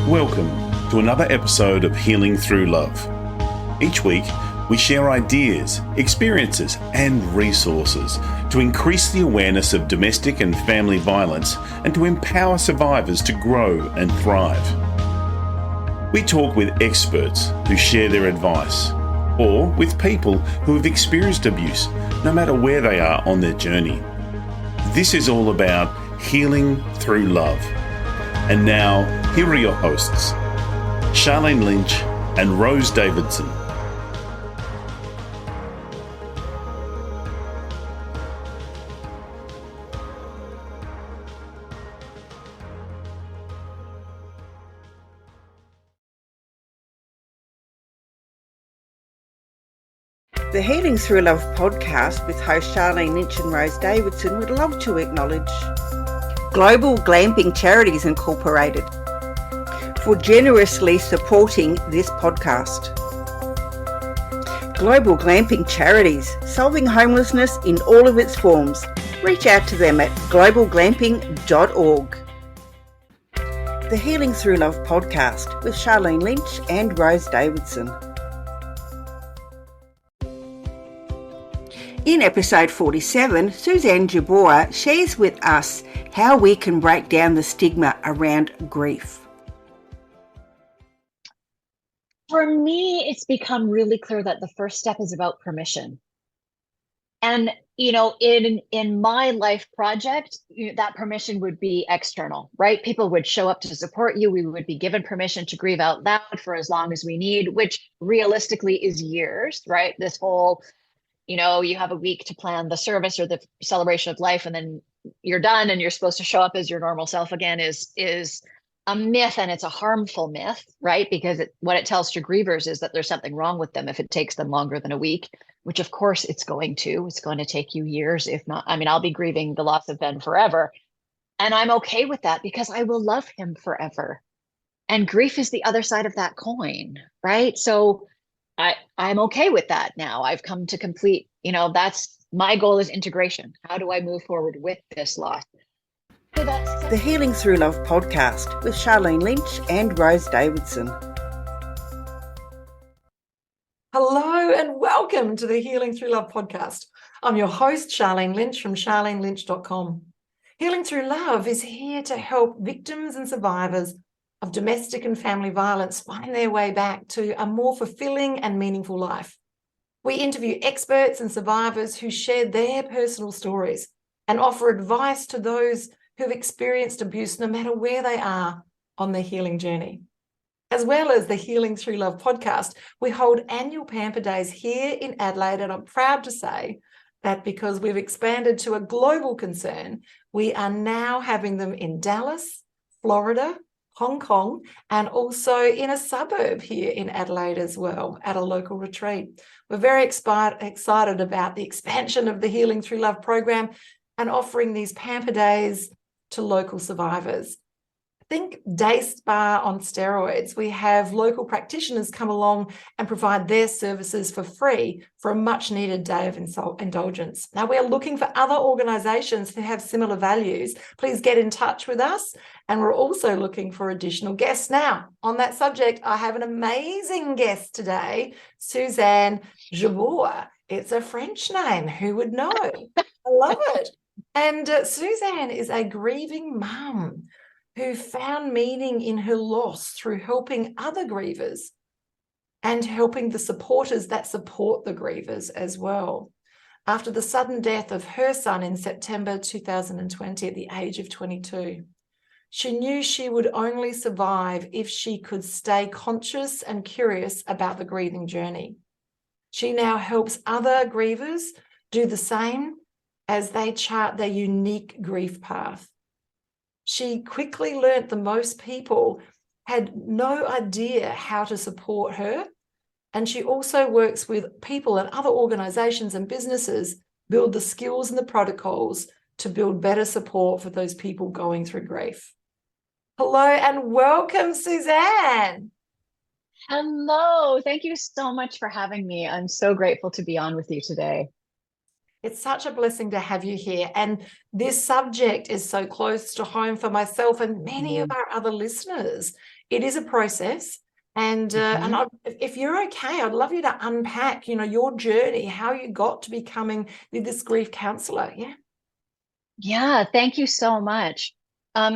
Welcome to another episode of Healing Through Love. Each week, we share ideas, experiences, and resources to increase the awareness of domestic and family violence and to empower survivors to grow and thrive. We talk with experts who share their advice, or with people who have experienced abuse, no matter where they are on their journey. This is all about healing through love. And now, here are your hosts, Sharlene Lynch and Rose Davidson. The Healing Through Love podcast with host Sharlene Lynch and Rose Davidson would love to acknowledge Global Glamping Charities Incorporated for generously supporting this podcast. Global Glamping Charities, solving homelessness in all of its forms. Reach out to them at globalglamping.org. The Healing Through Love podcast with Sharlene Lynch and Rose Davidson. In episode 47, Suzanne Jabour shares with us how we can break down the stigma around grief. For me, it's become really clear that the first step is about permission. And, in my life project, that permission would be external, right? People would show up to support you. We would be given permission to grieve out loud for as long as we need, which realistically is years, right? This whole you have a week to plan the service or the celebration of life, and then you're done and you're supposed to show up as your normal self again is a myth, and it's a harmful myth, right? Because what it tells to grievers is that there's something wrong with them if it takes them longer than a week, which of course it's going to. It's going to take you years, if not. I'll be grieving the loss of Ben forever. And I'm okay with that because I will love him forever. And grief is the other side of that coin, right? So I'm okay with that now. I've come to complete, that's my goal is integration. How do I move forward with this loss? The Healing Through Love podcast with Sharlene Lynch and Rose Davidson. Hello and welcome to the Healing Through Love podcast. I'm your host, Sharlene Lynch from sharlenelynch.com. Healing Through Love is here to help victims and survivors of domestic and family violence find their way back to a more fulfilling and meaningful life. We interview experts and survivors who share their personal stories and offer advice to those who've experienced abuse no matter where they are on their healing journey. As well as the Healing Through Love podcast, we hold annual Pamper Days here in Adelaide, and I'm proud to say that because we've expanded to a global concern, we are now having them in Dallas, Florida, Hong Kong, and also in a suburb here in Adelaide as well at a local retreat. We're very excited about the expansion of the Healing Through Love program and offering these Pamper Days to local survivors. Think day spa on steroids. We have local practitioners come along and provide their services for free for a much needed day of indulgence. Now, we are looking for other organisations who have similar values. Please get in touch with us. And we're also looking for additional guests. Now, on that subject, I have an amazing guest today, Suzanne Jabour. It's a French name. Who would know? I love it. And Suzanne is a grieving mum who found meaning in her loss through helping other grievers and helping the supporters that support the grievers as well. After the sudden death of her son in September 2020 at the age of 22, she knew she would only survive if she could stay conscious and curious about the grieving journey. She now helps other grievers do the same as they chart their unique grief path. She quickly learnt that most people had no idea how to support her, and she also works with people and other organisations and businesses build the skills and the protocols to build better support for those people going through grief. Hello and welcome, Suzanne. Hello. Thank you so much for having me. I'm so grateful to be on with you today. It's such a blessing to have you here. And this subject is so close to home for myself and many of our other listeners. it is a process. And if you're okay, I'd love you to unpack, your journey, how you got to becoming this grief counselor. Yeah. Yeah, thank you so much.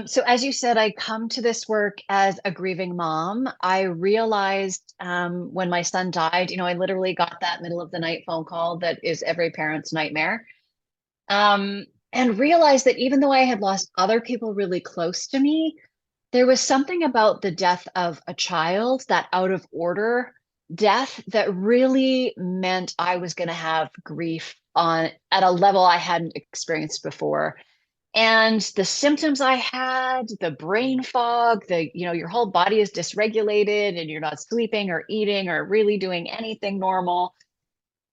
So as you said, I come to this work as a grieving mom. I realized when my son died, I literally got that middle of the night phone call that is every parent's nightmare. And realized that even though I had lost other people really close to me, there was something about the death of a child, that out of order death, that really meant I was going to have grief at a level I hadn't experienced before. And the symptoms I had, the brain fog, your whole body is dysregulated and you're not sleeping or eating or really doing anything normal.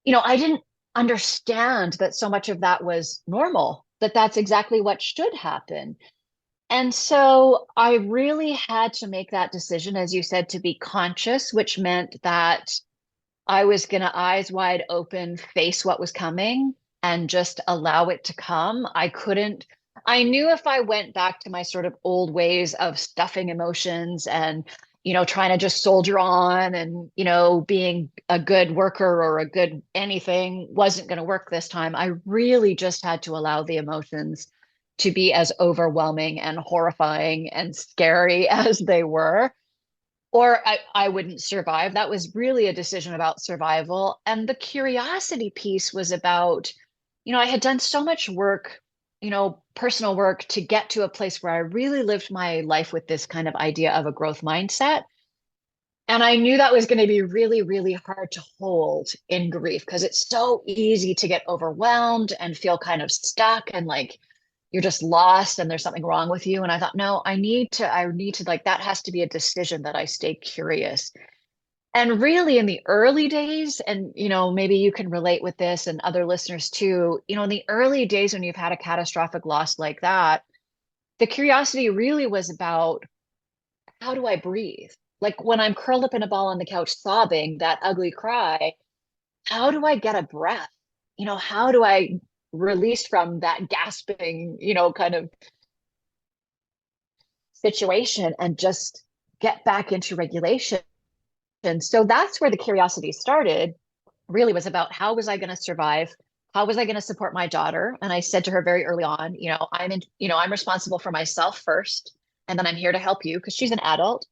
I didn't understand that so much of that was normal, that that's exactly what should happen. And so I really had to make that decision, as you said, to be conscious, which meant that I was going to eyes wide open, face what was coming and just allow it to come. I knew if I went back to my sort of old ways of stuffing emotions and, trying to just soldier on and, being a good worker or a good anything wasn't going to work this time. I really just had to allow the emotions to be as overwhelming and horrifying and scary as they were, or I wouldn't survive. That was really a decision about survival. And the curiosity piece was about, I had done so much work, personal work to get to a place where I really lived my life with this kind of idea of a growth mindset. And I knew that was going to be really, really hard to hold in grief because it's so easy to get overwhelmed and feel kind of stuck and like you're just lost and there's something wrong with you. And I thought, no, I need to like, that has to be a decision that I stay curious. And really in the early days, and, maybe you can relate with this and other listeners too, in the early days when you've had a catastrophic loss like that, the curiosity really was about, how do I breathe? Like when I'm curled up in a ball on the couch sobbing that ugly cry, how do I get a breath? How do I release from that gasping, kind of situation and just get back into regulation? And so that's where the curiosity started, really was about how was I going to survive? How was I going to support my daughter? And I said to her very early on, I'm responsible for myself first, and then I'm here to help you because she's an adult.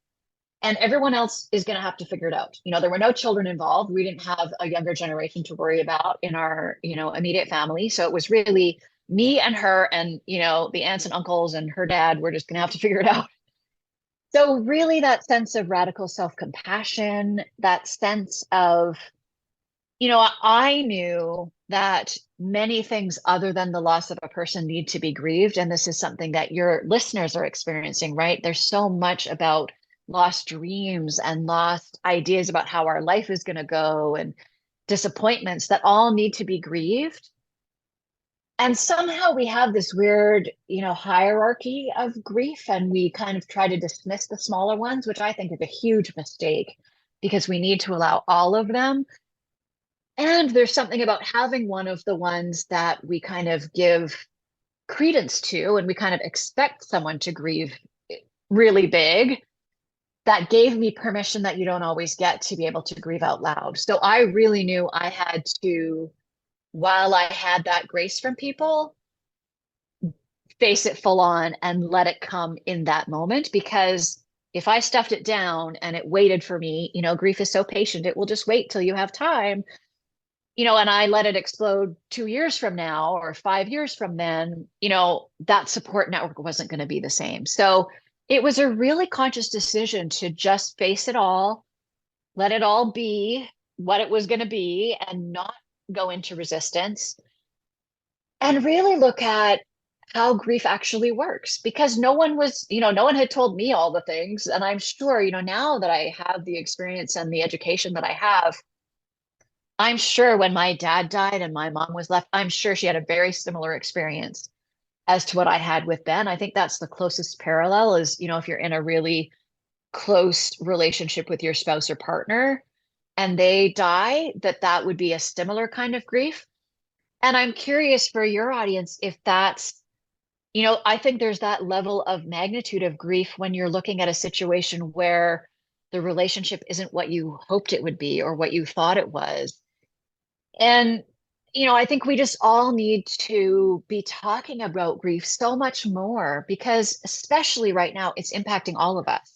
And everyone else is going to have to figure it out. There were no children involved. We didn't have a younger generation to worry about in our, immediate family. So it was really me and her and, the aunts and uncles and her dad were just going to have to figure it out. So really that sense of radical self-compassion, that sense of, I knew that many things other than the loss of a person need to be grieved. And this is something that your listeners are experiencing, right? There's so much about lost dreams and lost ideas about how our life is going to go and disappointments that all need to be grieved. And somehow we have this weird, hierarchy of grief, and we kind of try to dismiss the smaller ones, which I think is a huge mistake because we need to allow all of them. And there's something about having one of the ones that we kind of give credence to, and we kind of expect someone to grieve really big, that gave me permission that you don't always get to be able to grieve out loud. So I really knew I had to, while I had that grace from people, face it full on and let it come in that moment. Because if I stuffed it down and it waited for me, grief is so patient, it will just wait till you have time, and I let it explode 2 years from now or 5 years from then, that support network wasn't going to be the same. So it was a really conscious decision to just face it all, let it all be what it was going to be and not go into resistance, and really look at how grief actually works, because no one had told me all the things. And I'm sure, now that I have the experience and the education that I have, I'm sure when my dad died and my mom was left, I'm sure she had a very similar experience as to what I had with Ben. I think that's the closest parallel is, if you're in a really close relationship with your spouse or partner and they die, that would be a similar kind of grief. And I'm curious for your audience, if that's, I think there's that level of magnitude of grief when you're looking at a situation where the relationship isn't what you hoped it would be or what you thought it was. And, I think we just all need to be talking about grief so much more because, especially right now, it's impacting all of us.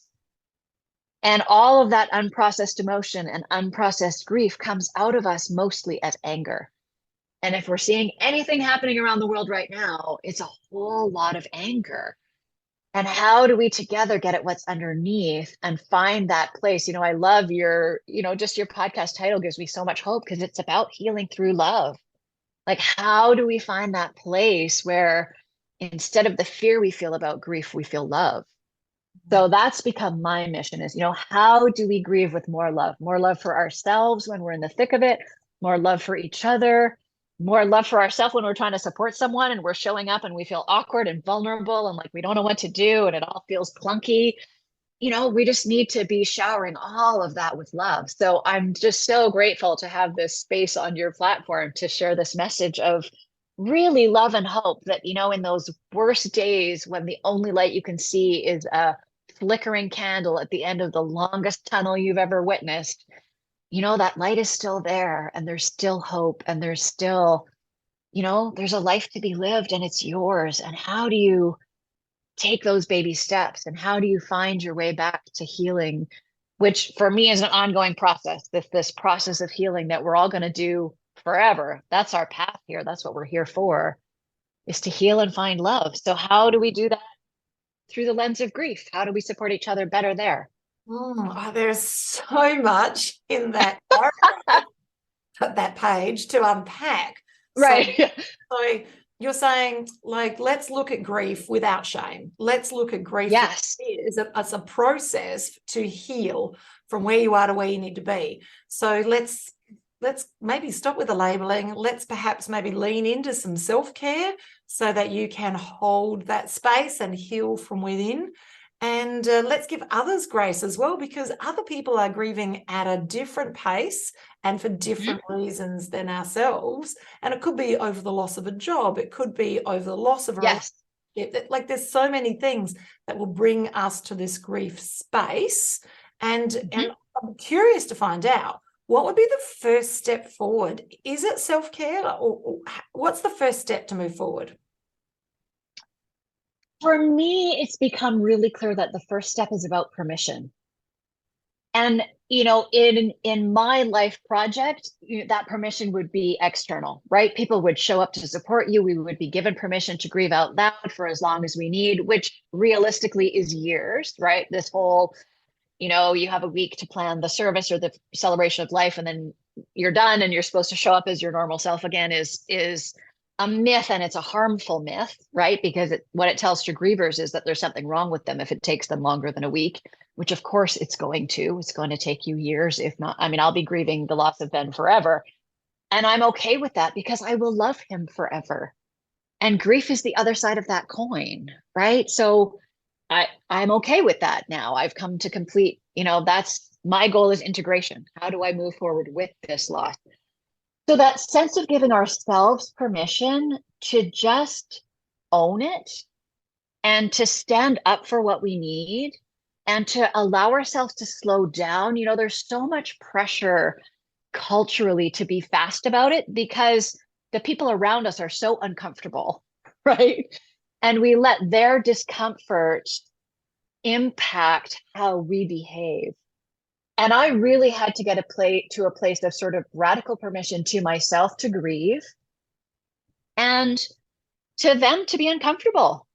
And all of that unprocessed emotion and unprocessed grief comes out of us mostly as anger. And if we're seeing anything happening around the world right now, it's a whole lot of anger. And how do we together get at what's underneath and find that place? I love just your podcast title gives me so much hope because it's about healing through love. Like, how do we find that place where instead of the fear we feel about grief, we feel love? So that's become my mission is, how do we grieve with more love for ourselves when we're in the thick of it, more love for each other, more love for ourselves when we're trying to support someone and we're showing up and we feel awkward and vulnerable and like we don't know what to do and it all feels clunky. We just need to be showering all of that with love. So I'm just so grateful to have this space on your platform to share this message of really love and hope that, in those worst days when the only light you can see is a flickering candle at the end of the longest tunnel you've ever witnessed, that light is still there and there's still hope and there's still, there's a life to be lived and it's yours. And how do you take those baby steps and how do you find your way back to healing, which for me is an ongoing process, this process of healing that we're all going to do forever. That's our path here. That's what we're here for, is to heal and find love. So how do we do that? Through the lens of grief. How do we support each other better there? There's so much in that that page to unpack. Right. So you're saying, like, let's look at grief without shame. Let's look at grief Yes. as a process to heal from where you are to where you need to be. So let's maybe stop with the labeling. Let's perhaps maybe lean into some self-care so that you can hold that space and heal from within. And let's give others grace as well, because other people are grieving at a different pace and for different reasons than ourselves. And it could be over the loss of a job. It could be over the loss of a relationship. Like, there's so many things that will bring us to this grief space. And I'm curious to find out, what would be the first step forward? Is it self-care, or what's the first step to move forward? For me, it's become really clear that the first step is about permission. And, in my life project, that permission would be external, right? People would show up to support you. We would be given permission to grieve out loud for as long as we need, which realistically is years, right? This whole, you have a week to plan the service or the celebration of life, and then you're done and you're supposed to show up as your normal self again is a myth, and it's a harmful myth, right? Because what it tells to grievers is that there's something wrong with them if it takes them longer than a week, which of course it's going to. It's going to take you years, if not, I'll be grieving the loss of Ben forever. And I'm okay with that because I will love him forever. And grief is the other side of that coin, right? So I'm okay with that now. I've come to complete, that's my goal, is integration. How do I move forward with this loss? So that sense of giving ourselves permission to just own it and to stand up for what we need and to allow ourselves to slow down. There's so much pressure culturally to be fast about it because the people around us are so uncomfortable, right? And we let their discomfort impact how we behave. And I really had to get to a place of sort of radical permission to myself to grieve and to them to be uncomfortable.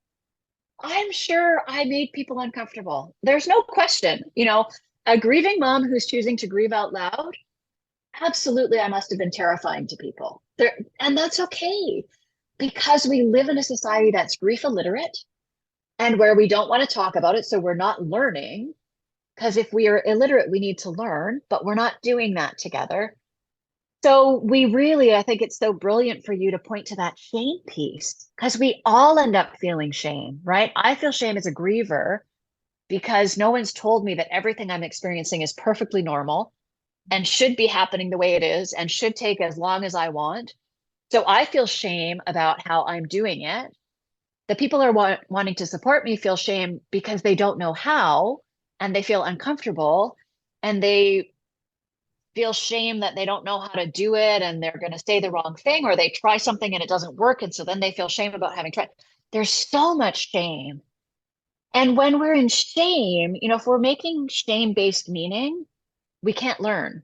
I'm sure I made people uncomfortable. There's no question, a grieving mom who's choosing to grieve out loud. Absolutely, I must have been terrifying to people there. And that's okay, because we live in a society that's grief illiterate and where we don't want to talk about it. So we're not learning. Because if we are illiterate, we need to learn, but we're not doing that together. So I think it's so brilliant for you to point to that shame piece, because we all end up feeling shame, right? I feel shame as a griever because no one's told me that everything I'm experiencing is perfectly normal and should be happening the way it is and should take as long as I want. So I feel shame about how I'm doing it. The people who are wanting to support me feel shame because they don't know how, and they feel uncomfortable, and they feel shame that they don't know how to do it, and they're going to say the wrong thing, or they try something and it doesn't work. And so then they feel shame about having tried. There's so much shame. And when we're in shame, if we're making shame-based meaning, we can't learn.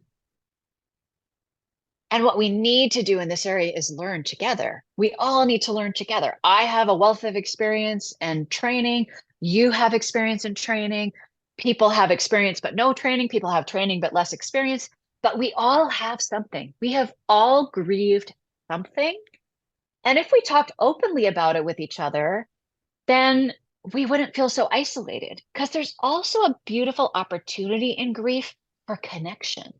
And what we need to do in this area is learn together. We all need to learn together. I have a wealth of experience and training. You have experience and training. People have experience but no training. People have training but less experience. But we all have something. We have all grieved something. And if we talked openly about it with each other, then we wouldn't feel so isolated, because there's also a beautiful opportunity in grief for connection.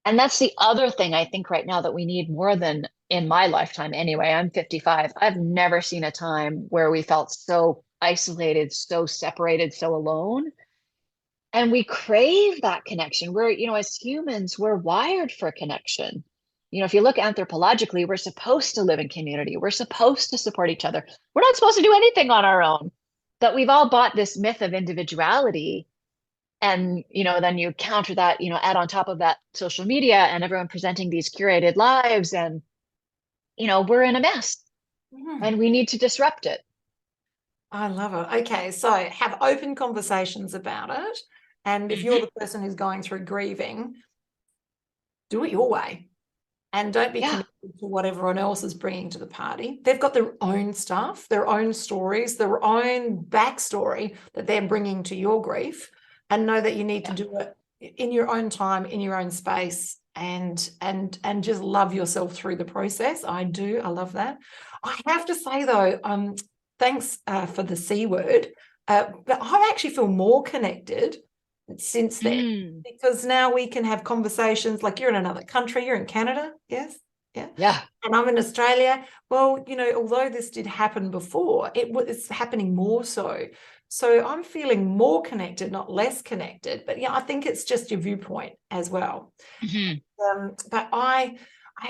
And that's the other thing I think right now that we need more than in my lifetime anyway. I'm 55. I've never seen a time where we felt so isolated, so separated, so alone. And we crave that connection. We're, as humans, we're wired for connection. If you look anthropologically, we're supposed to live in community. We're supposed to support each other. We're not supposed to do anything on our own. But we've all bought this myth of individuality. And, then you counter that, add on top of that social media and everyone presenting these curated lives. And, we're in a mess and we need to disrupt it. I love it. Okay, so have open conversations about it. And if you're the person who's going through grieving, do it your way. And don't be connected to what everyone else is bringing to the party. They've got their own stuff, their own stories, their own backstory that they're bringing to your grief. And know that you need to do it in your own time, in your own space, and just love yourself through the process. I do. I love that. I have to say, though, thanks for the C word, but I actually feel more connected since then, because now we can have conversations like you're in another country, you're in Canada, yes? Yeah. And I'm in Australia. Well, although this did happen before, it's happening more so. So I'm feeling more connected, not less connected. But I think it's just your viewpoint as well. But I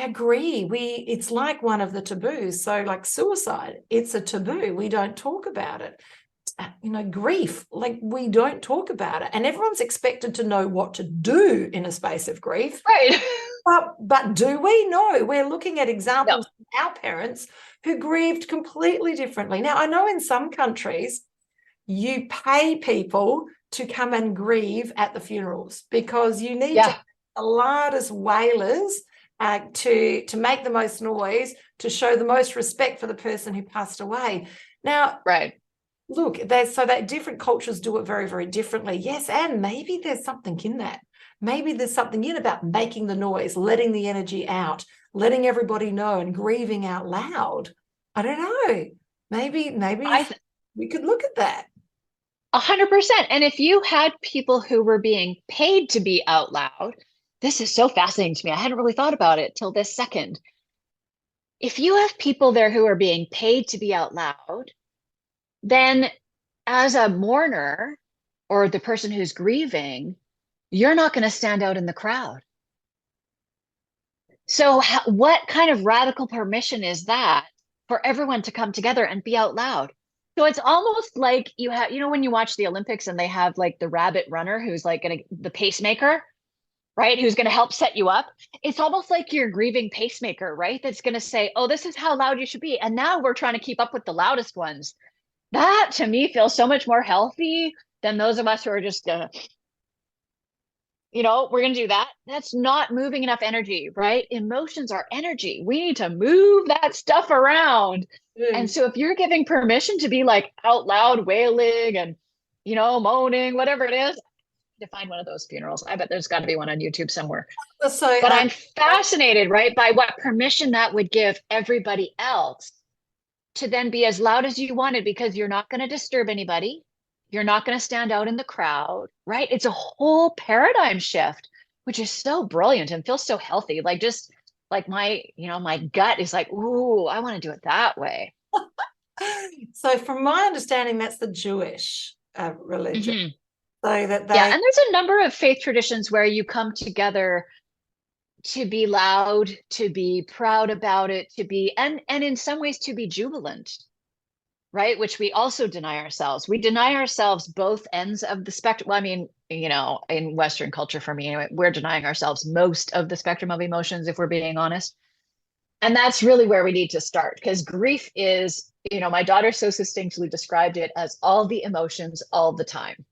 agree. It's like one of the taboos. So like suicide, it's a taboo. We don't talk about it. Grief, like we don't talk about it. And everyone's expected to know what to do in a space of grief. Right. But do we? No, we're looking at examples of our parents who grieved completely differently. Now, I know in some countries, you pay people to come and grieve at the funerals because you need to have the loudest wailers to make the most noise, to show the most respect for the person who passed away. Now, look, so that different cultures do it very, very differently. Yes, and maybe there's something in that. Maybe there's something in about making the noise, letting the energy out, letting everybody know and grieving out loud. I don't know. Maybe we could look at that. 100%. And if you had people who were being paid to be out loud, this is so fascinating to me. I hadn't really thought about it till this second. If you have people there who are being paid to be out loud, then as a mourner or the person who's grieving, you're not going to stand out in the crowd. So what kind of radical permission is that for everyone to come together and be out loud? So it's almost like you have, when you watch the Olympics and they have like the rabbit runner who's like the pacemaker, right? Who's going to help set you up. It's almost like your grieving pacemaker, right? That's going to say, oh, this is how loud you should be. And now we're trying to keep up with the loudest ones. That to me feels so much more healthy than those of us who are just, we're going to do that. That's not moving enough energy, right? Emotions are energy. We need to move that stuff around. And so if you're giving permission to be like out loud wailing and, moaning, whatever it is, to find one of those funerals. I bet there's got to be one on YouTube somewhere. But I'm fascinated, right, by what permission that would give everybody else to then be as loud as you wanted, because you're not going to disturb anybody. You're not going to stand out in the crowd, right? It's a whole paradigm shift, which is so brilliant and feels so healthy. Like just like my gut is like, ooh, I want to do it that way. So from my understanding, that's the Jewish religion. So that and there's a number of faith traditions where you come together to be loud, to be proud about it, to be, and in some ways to be jubilant. right? Which we also deny ourselves. We deny ourselves both ends of the spectrum. Well, I mean, in Western culture, for me, anyway, we're denying ourselves most of the spectrum of emotions, if we're being honest. And that's really where we need to start, because grief is, my daughter so succinctly described it as all the emotions all the time.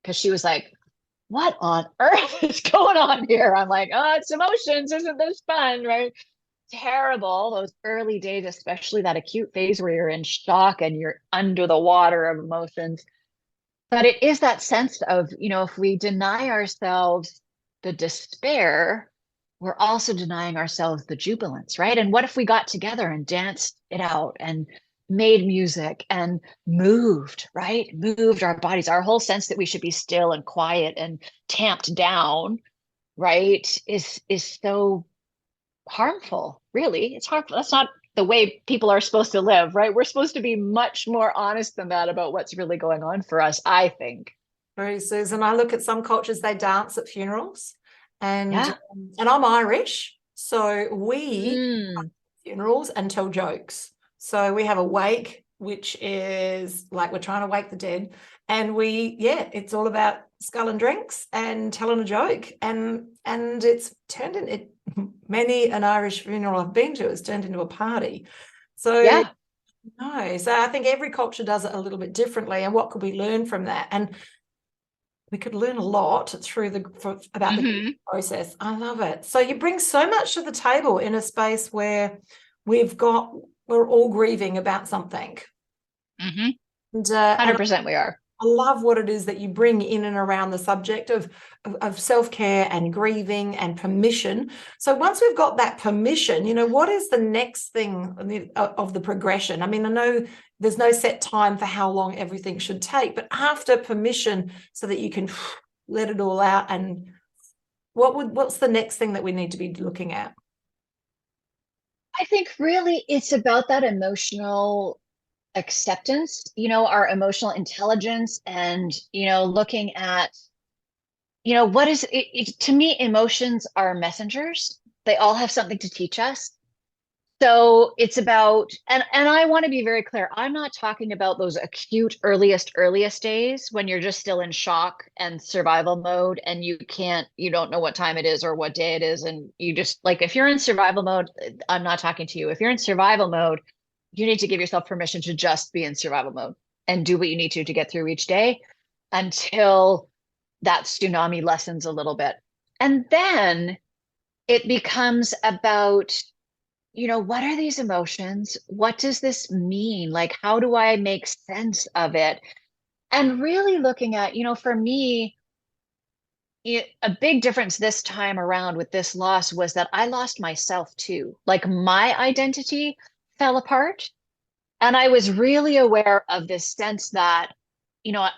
Because she was like, what on earth is going on here? I'm like, oh, it's emotions. Isn't this fun? Right? Terrible. Those early days, especially that acute phase where you're in shock and you're under the water of emotions. But it is that sense of, if we deny ourselves the despair, we're also denying ourselves the jubilance, right? And what if we got together and danced it out and made music and moved, right? Moved our bodies, our whole sense that we should be still and quiet and tamped down, right? Is so harmful, really. It's harmful. That's not the way people are supposed to live, right? We're supposed to be much more honest than that about what's really going on for us, I think. Very, Susan. I look at some cultures, they dance at funerals, and Yeah. and I'm Irish, so we funerals and tell jokes. So we have a wake, which is like we're trying to wake the dead, and it's all about skull and drinks and telling a joke, and it's turned into many an Irish funeral I've been to has turned into a party. So yeah. no, so I think every culture does it a little bit differently, and what could we learn from that? And we could learn a lot about the process. I love it. So you bring so much to the table in a space where we're all grieving about something. And, 100% we are. I love what it is that you bring in and around the subject of self-care and grieving and permission. So once we've got that permission, what is the next thing of the progression? I mean, I know there's no set time for how long everything should take, but after permission, so that you can let it all out, and what's the next thing that we need to be looking at? I think really it's about that emotional acceptance, our emotional intelligence, and, looking at, what is it, to me, emotions are messengers. They all have something to teach us. So it's about, and I want to be very clear, I'm not talking about those acute earliest days when you're just still in shock and survival mode, and you don't know what time it is or what day it is. And you just, like, if you're in survival mode, I'm not talking to you. If you're in survival mode, you need to give yourself permission to just be in survival mode and do what you need to get through each day until that tsunami lessens a little bit. And then it becomes about, what are these emotions? What does this mean? Like, how do I make sense of it? And really looking at, for me, a big difference this time around with this loss was that I lost myself too. Like, my identity fell apart. And I was really aware of this sense that,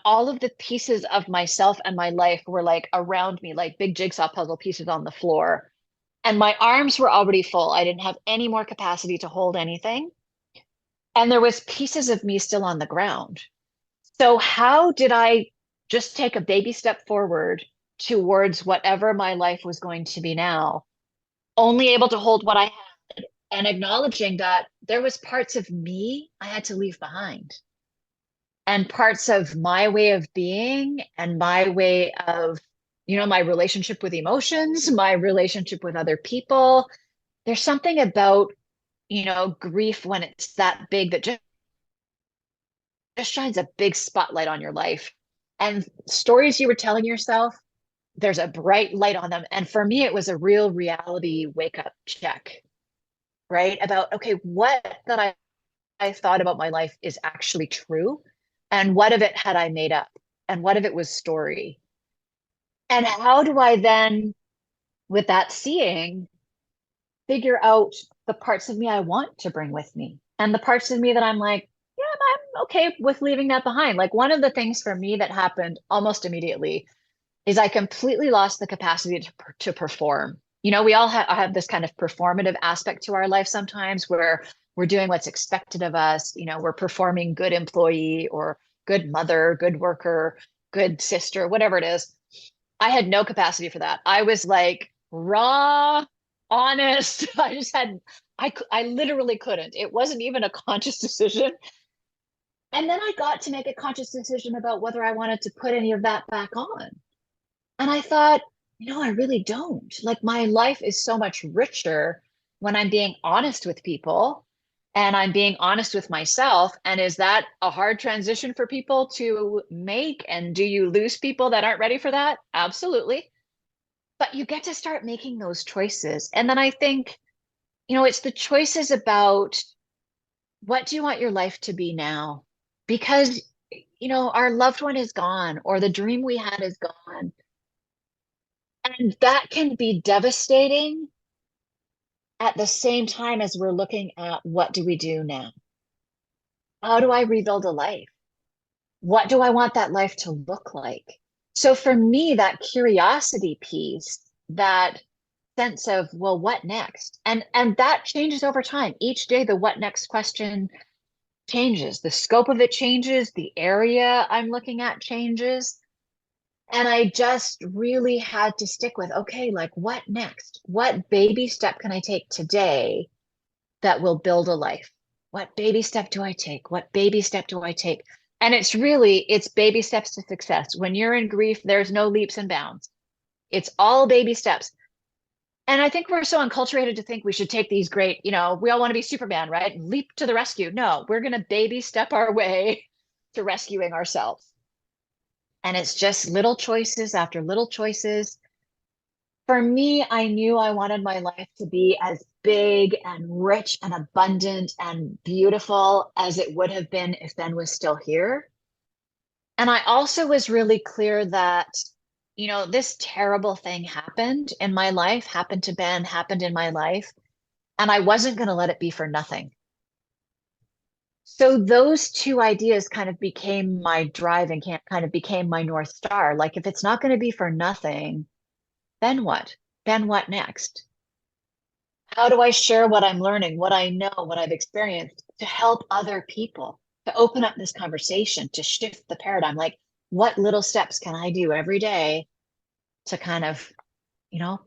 all of the pieces of myself and my life were like around me, like big jigsaw puzzle pieces on the floor. And my arms were already full. I didn't have any more capacity to hold anything. And there was pieces of me still on the ground. So how did I just take a baby step forward towards whatever my life was going to be now, only able to hold what I had, and acknowledging that there was parts of me I had to leave behind, and parts of my way of being and my way of, my relationship with emotions, my relationship with other people. There's something about, grief when it's that big that just shines a big spotlight on your life. And stories you were telling yourself, there's a bright light on them. And for me, it was a real reality wake up check, right? About, okay, what that I thought about my life is actually true. And what of it had I made up? And what of it was story? And how do I then, with that seeing, figure out the parts of me I want to bring with me, and the parts of me that I'm like, yeah, I'm okay with leaving that behind. Like, one of the things for me that happened almost immediately is I completely lost the capacity to perform. We all have this kind of performative aspect to our life sometimes, where we're doing what's expected of us. We're performing good employee or good mother, good worker, good sister, whatever it is. I had no capacity for that. I was like raw, honest. I literally couldn't. It wasn't even a conscious decision. And then I got to make a conscious decision about whether I wanted to put any of that back on. And I thought, I really don't. Like, my life is so much richer when I'm being honest with people and I'm being honest with myself. And is that a hard transition for people to make? And do you lose people that aren't ready for that? Absolutely. But you get to start making those choices. And then I think, it's the choices about, what do you want your life to be now? Because, our loved one is gone, or the dream we had is gone. And that can be devastating at the same time as we're looking at, what do we do now? How do I rebuild a life? What do I want that life to look like? So for me, that curiosity piece, that sense of, well, what next? And that changes over time. Each day, the what next question changes. The scope of it changes. The area I'm looking at changes. And I just really had to stick with, okay, like, what next? What baby step can I take today that will build a life? What baby step do I take? What baby step do I take? And it's baby steps to success. When you're in grief, there's no leaps and bounds. It's all baby steps. And I think we're so enculturated to think we should take these great, we all want to be Superman, right? Leap to the rescue. No, we're going to baby step our way to rescuing ourselves. And it's just little choices after little choices. For me, I knew I wanted my life to be as big and rich and abundant and beautiful as it would have been if Ben was still here. And I also was really clear that, this terrible thing happened in my life, happened to Ben, happened in my life, and I wasn't going to let it be for nothing. So those two ideas kind of became my drive and kind of became my North Star. Like, if it's not going to be for nothing, then what? Then what next? How do I share what I'm learning, what I know, what I've experienced to help other people, to open up this conversation, to shift the paradigm? Like, what little steps can I do every day to kind of,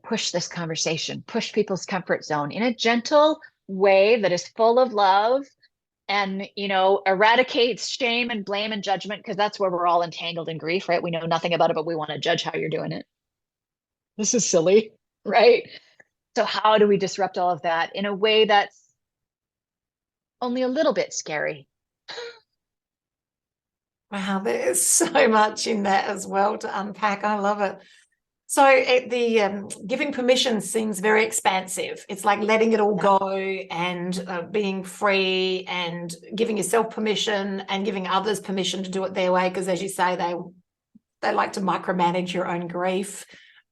push this conversation, push people's comfort zone in a gentle way that is full of love and, eradicates shame and blame and judgment, because that's where we're all entangled in grief, right? We know nothing about it, but we want to judge how you're doing it. This is silly, right? So how do we disrupt all of that in a way that's only a little bit scary? Wow, there's so much in that as well to unpack. I love it. So the giving permission seems very expansive. It's like letting it all go and being free and giving yourself permission and giving others permission to do it their way. Because as you say, they like to micromanage your own grief.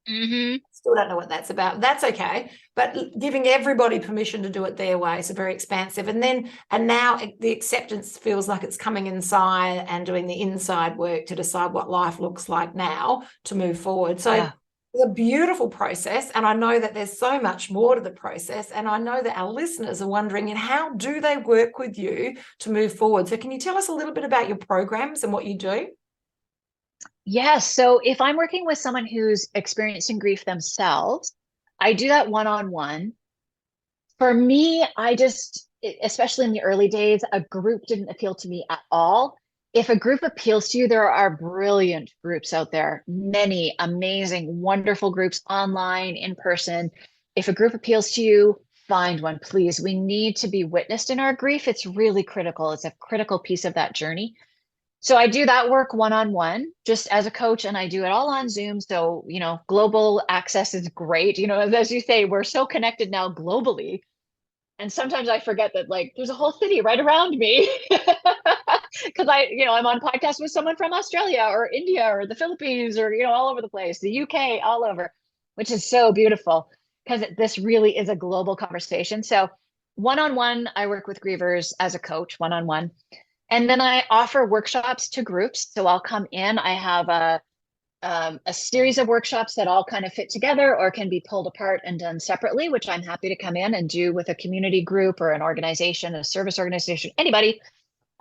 Mm-hmm. Still don't know what that's about. That's okay. But giving everybody permission to do it their way is very expansive. And now the acceptance feels like it's coming inside and doing the inside work to decide what life looks like now to move forward. So it's a beautiful process. And I know that there's so much more to the process. And I know that our listeners are wondering, how do they work with you to move forward? So can you tell us a little bit about your programs and what you do? Yes. So if I'm working with someone who's experiencing grief themselves, I do that one-on-one. For me, especially in the early days, a group didn't appeal to me at all. If a group appeals to you, there are brilliant groups out there, many amazing, wonderful groups online, in person. If a group appeals to you, find one, please. We need to be witnessed in our grief. It's really critical. It's a critical piece of that journey. So I do that work one-on-one just as a coach, and I do it all on Zoom. So, global access is great. As you say, we're so connected now globally. And sometimes I forget that, like, there's a whole city right around me because I'm on podcast with someone from Australia or India or the Philippines or, all over the place, the UK, all over, which is so beautiful because this really is a global conversation. So one-on-one, I work with grievers as a coach, one-on-one. And then I offer workshops to groups. So I'll come in, I have a series of workshops that all kind of fit together or can be pulled apart and done separately, which I'm happy to come in and do with a community group or an organization, a service organization, anybody.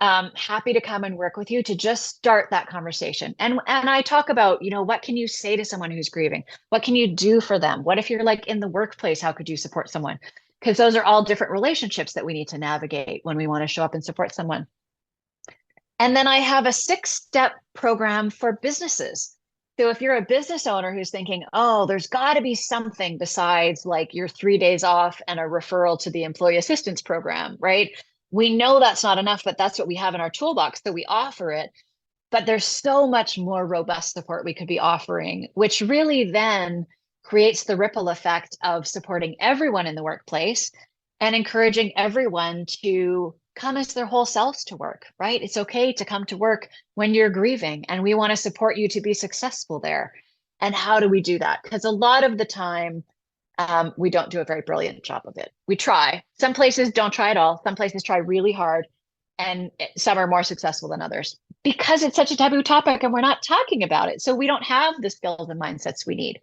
Happy to come and work with you to just start that conversation. And I talk about, what can you say to someone who's grieving? What can you do for them? What if you're like in the workplace? How could you support someone? Because those are all different relationships that we need to navigate when we want to show up and support someone. And then I have a 6-step program for businesses. So if you're a business owner who's thinking, oh, there's got to be something besides like your 3 days off and a referral to the employee assistance program, right? We know that's not enough, but that's what we have in our toolbox. So we offer it. But there's so much more robust support we could be offering, which really then creates the ripple effect of supporting everyone in the workplace and encouraging everyone to come as their whole selves to work, right? It's okay to come to work when you're grieving, and we want to support you to be successful there. And how do we do that? Because a lot of the time, we don't do a very brilliant job of it. We try. Some places don't try at all. Some places try really hard, and some are more successful than others because it's such a taboo topic and we're not talking about it. So we don't have the skills and mindsets we need.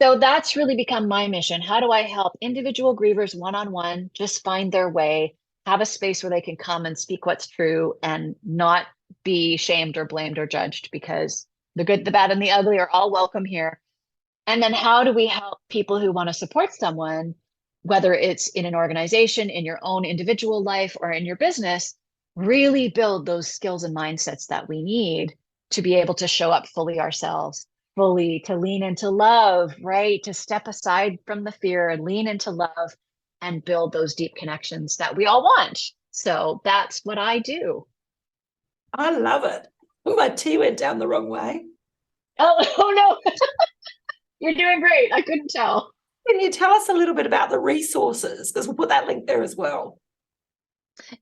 So that's really become my mission. How do I help individual grievers one-on-one just find their way, have a space where they can come and speak what's true and not be shamed or blamed or judged, because the good, the bad, and the ugly are all welcome here. And then how do we help people who want to support someone, whether it's in an organization, in your own individual life, or in your business, really build those skills and mindsets that we need to be able to show up fully ourselves, fully to lean into love, right? To step aside from the fear and lean into love and build those deep connections that we all want. So that's what I do. I love it. Oh, my tea went down the wrong way. Oh no. You're doing great. I couldn't tell. Can you tell us a little bit about the resources? Because we'll put that link there as well.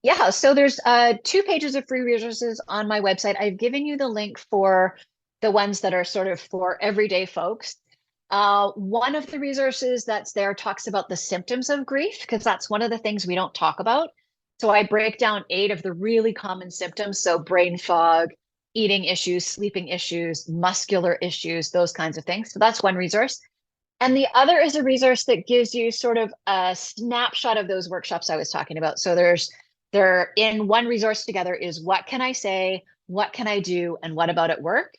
Yeah, so there's 2 pages of free resources on my website. I've given you the link for the ones that are sort of for everyday folks. One of the resources that's there talks about the symptoms of grief, because that's one of the things we don't talk about. So I break down 8 of the really common symptoms. So brain fog, eating issues, sleeping issues, muscular issues, those kinds of things. So that's one resource. And the other is a resource that gives you sort of a snapshot of those workshops I was talking about. So they're in one resource together is what can I say, what can I do, and what about at work?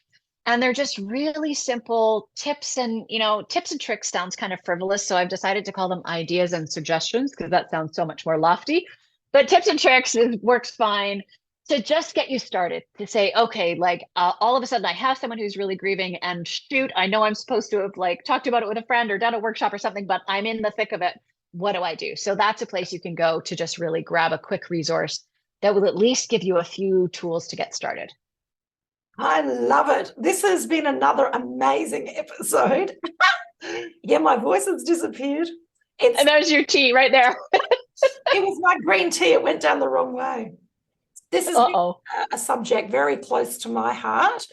And they're just really simple tips and, tips and tricks sounds kind of frivolous. So I've decided to call them ideas and suggestions because that sounds so much more lofty. But tips and tricks works fine to just get you started, to say, okay, like all of a sudden I have someone who's really grieving and shoot, I know I'm supposed to have like talked about it with a friend or done a workshop or something, but I'm in the thick of it. What do I do? So that's a place you can go to just really grab a quick resource that will at least give you a few tools to get started. I love it. This has been another amazing episode. Yeah, my voice has disappeared. And there's your tea right there. It was my green tea. It went down the wrong way. This is a subject very close to my heart,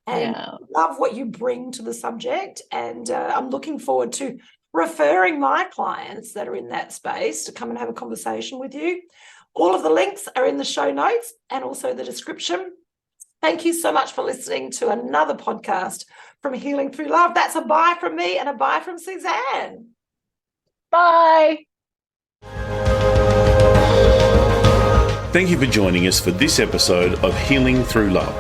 and love what you bring to the subject. And I'm looking forward to referring my clients that are in that space to come and have a conversation with you. All of the links are in the show notes and also the description. Thank you so much for listening to another podcast from Healing Through Love. That's a bye from me and a bye from Suzanne. Bye. Thank you for joining us for this episode of Healing Through Love.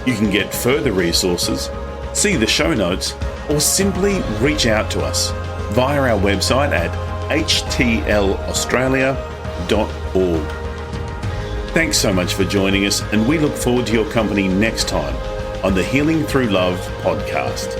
You can get further resources, see the show notes, or simply reach out to us via our website at htlaustralia.org. Thanks so much for joining us, and we look forward to your company next time on the Healing Through Love podcast.